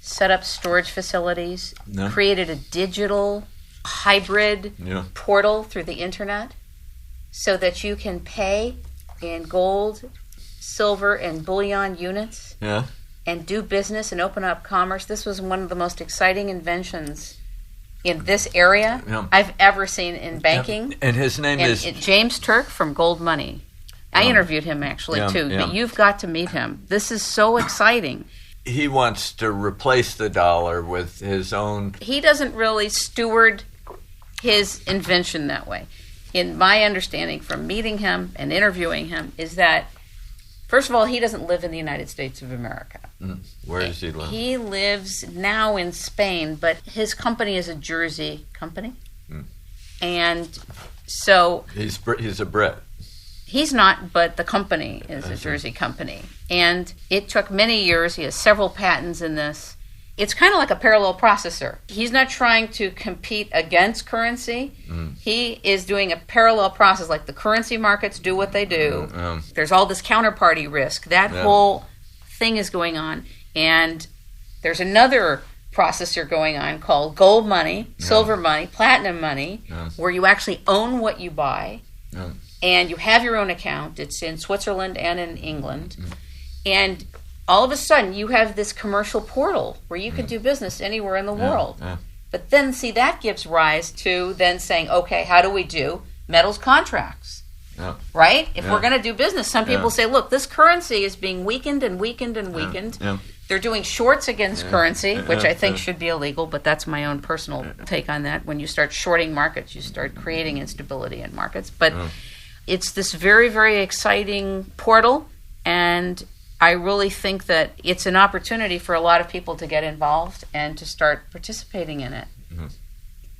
set up storage facilities, No. created a digital hybrid portal through the internet so that you can pay in gold, silver, and bullion units and do business and open up commerce. This was one of the most exciting inventions in this area I've ever seen in banking. And his name is James Turk from Gold Money. I interviewed him actually too, but you've got to meet him. This is so exciting. He wants to replace the dollar with his own. He doesn't really steward his invention that way. In my understanding from meeting him and interviewing him is that, first of all, he doesn't live in the United States of America. Where does he live? He lives now in Spain, but his company is a Jersey company. And so... He's a Brit. He's not, but the company is a Jersey company. And it took many years. He has several patents in this. It's kind of like a parallel processor. He's not trying to compete against currency. He is doing a parallel process, like the currency markets do what they do. There's all this counterparty risk. That whole thing is going on. And there's another processor going on called gold money, silver money, platinum money, where you actually own what you buy. And you have your own account. It's in Switzerland and in England. And all of a sudden, you have this commercial portal where you can do business anywhere in the world. But then, see, that gives rise to then saying, okay, how do we do metals contracts? Right? If we're going to do business, some people say, look, this currency is being weakened and weakened and weakened. They're doing shorts against currency, which I think should be illegal, but that's my own personal take on that. When you start shorting markets, you start creating instability in markets. But it's this very, very exciting portal, and I really think that it's an opportunity for a lot of people to get involved and to start participating in it.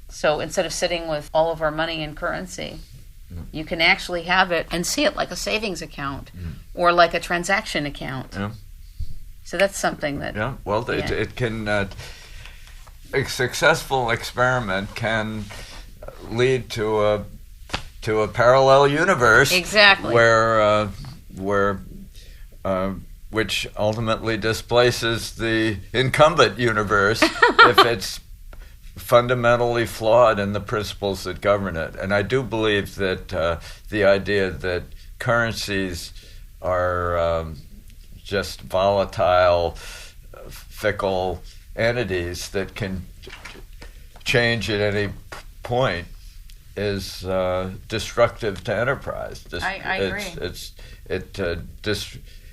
So instead of sitting with all of our money in currency, you can actually have it and see it like a savings account or like a transaction account. So that's something that... It can... a successful experiment can lead to a parallel universe, where which ultimately displaces the incumbent universe if it's fundamentally flawed in the principles that govern it. And I do believe that the idea that currencies are just volatile, fickle entities that can change at any point is destructive to enterprise. I agree.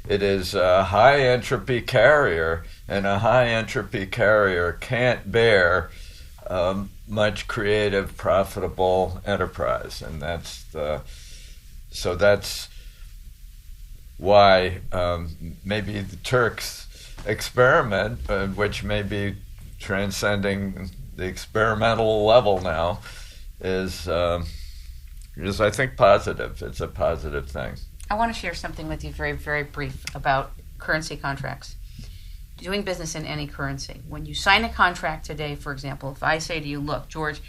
It is a high entropy carrier, and a high entropy carrier can't bear much creative, profitable enterprise, and that's why maybe the Turks experiment, which may be transcending the experimental level now, is I think positive. It's a positive thing. I want to share something with you very, very brief about currency contracts. Doing business in any currency. When you sign a contract today, for example, if I say to you, look, George,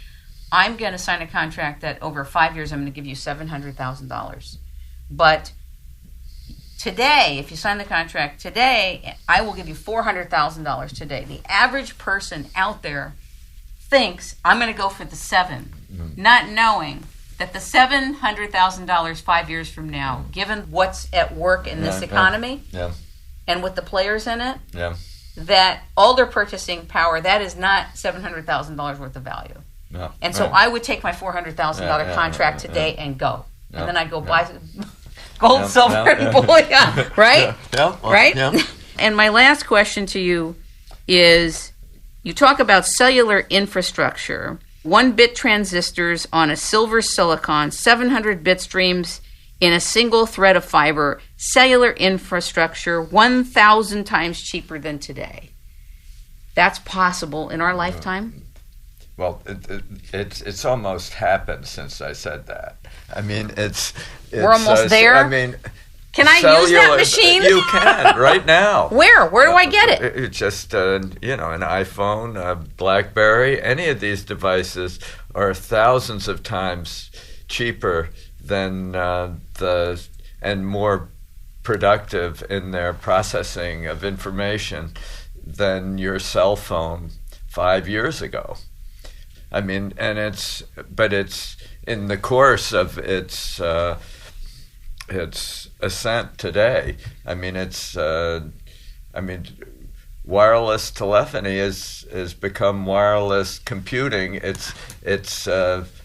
I'm going to sign a contract that over 5 years I'm going to give you $700,000. But today, if you sign the contract today, I will give you $400,000 today. The average person out there thinks I'm going to go for the 7, not knowing that the $700,000 5 years from now, given what's at work in this economy and with the players in it, that all their purchasing power, that is not $700,000 worth of value. And so I would take my $400,000 contract today and go. And then I'd go buy gold, silver, and bullion, right? Right? And my last question to you is, you talk about cellular infrastructure, 1-bit transistors on a silver silicon, 700 bit streams in a single thread of fiber, cellular infrastructure 1,000 times cheaper than today. That's possible in our lifetime? Well, it's almost happened since I said that. I mean, we're almost there. I mean, can I use that machine? You can right now. Where do I get it? It's just an iPhone, a BlackBerry. Any of these devices are thousands of times cheaper than and more productive in their processing of information than your cell phone 5 years ago. I mean, and it's in the course of its ascent today. I mean, wireless telephony has become wireless computing. It's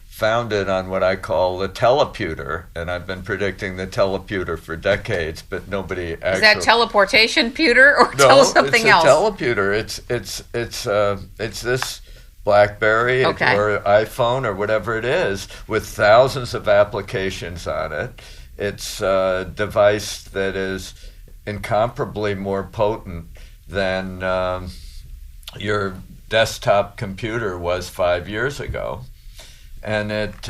founded on what I call the teleputer, and I've been predicting the teleputer for decades, but nobody actually. Is that teleportation pewter, or tell us something else? No, it's a teleputer. It's this BlackBerry or iPhone or whatever it is with thousands of applications on it. It's a device that is incomparably more potent than your desktop computer was 5 years ago. And it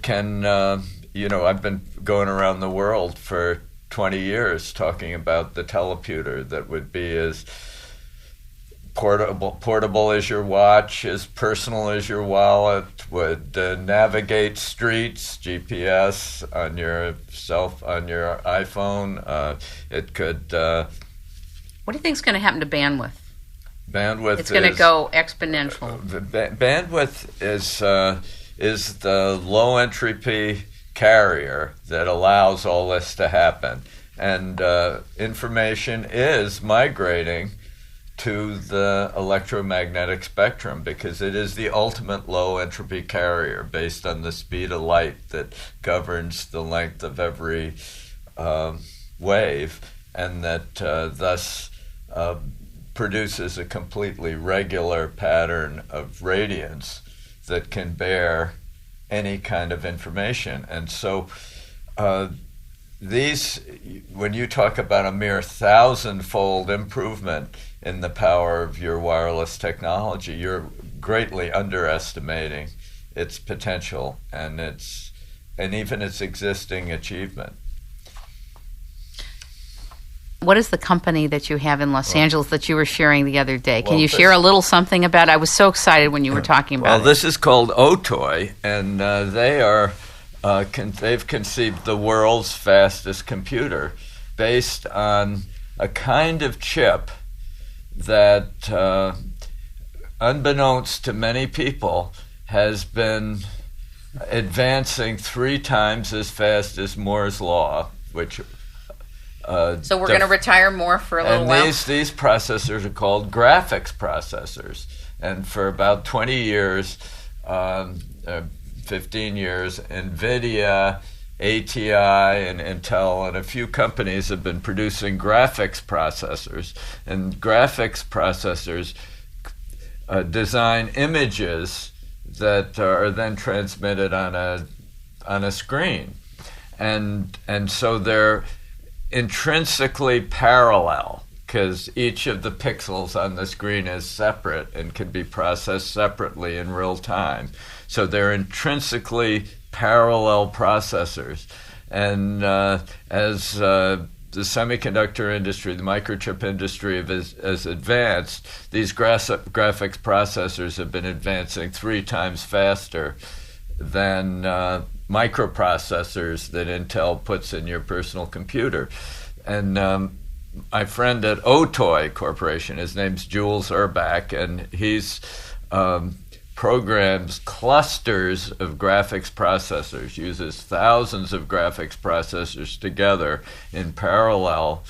can, I've been going around the world for 20 years talking about the teleputer that would be as portable as your watch, as personal as your wallet, would navigate streets, GPS on your iPhone. It could. What do you think is going to happen to bandwidth? Bandwidth. It's going to go exponential. Bandwidth is the low entropy carrier that allows all this to happen, and information is migrating to the electromagnetic spectrum because it is the ultimate low entropy carrier based on the speed of light that governs the length of every wave, and that thus produces a completely regular pattern of radiance that can bear any kind of information. And so when you talk about a mere 1,000-fold improvement in the power of your wireless technology, you're greatly underestimating its potential and even its existing achievement. What is the company that you have in Los Angeles that you were sharing the other day? Can you share a little something about it? I was so excited when you were talking about it. Well, this is called OTOY, and they've conceived the world's fastest computer based on a kind of chip that, unbeknownst to many people, has been advancing 3 times as fast as Moore's Law, which... so we're going to retire more for a little while? And these processors are called graphics processors. And for about 20 years, 15 years, NVIDIA, ATI, and Intel, and a few companies have been producing graphics processors. And graphics processors design images that are then transmitted on a screen. And so they're intrinsically parallel because each of the pixels on the screen is separate and can be processed separately in real time. So they're intrinsically parallel processors. And as the semiconductor industry, the microchip industry has advanced, these graphics processors have been advancing 3 times faster than microprocessors that Intel puts in your personal computer. And my friend at OTOY Corporation, his name's Jules Urbach, and he's programs clusters of graphics processors, uses thousands of graphics processors together in parallel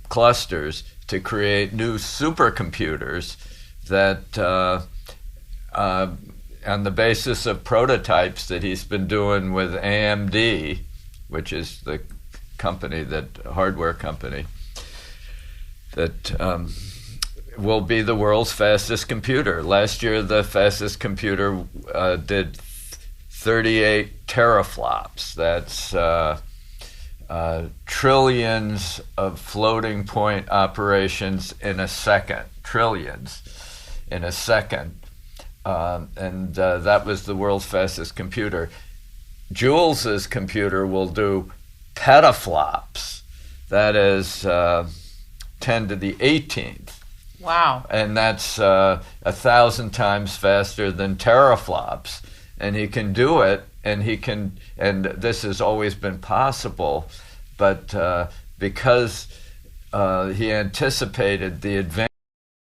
clusters to create new supercomputers that on the basis of prototypes that he's been doing with AMD, which is the hardware company, that will be the world's fastest computer. Last year, the fastest computer did 38 teraflops. That's trillions of floating point operations in a second. Trillions in a second. And that was the world's fastest computer. Jules's computer will do petaflops. That is 10 to the 18th. Wow. And that's 1,000 times faster than teraflops. And he can do it, and this has always been possible, but because he anticipated the advance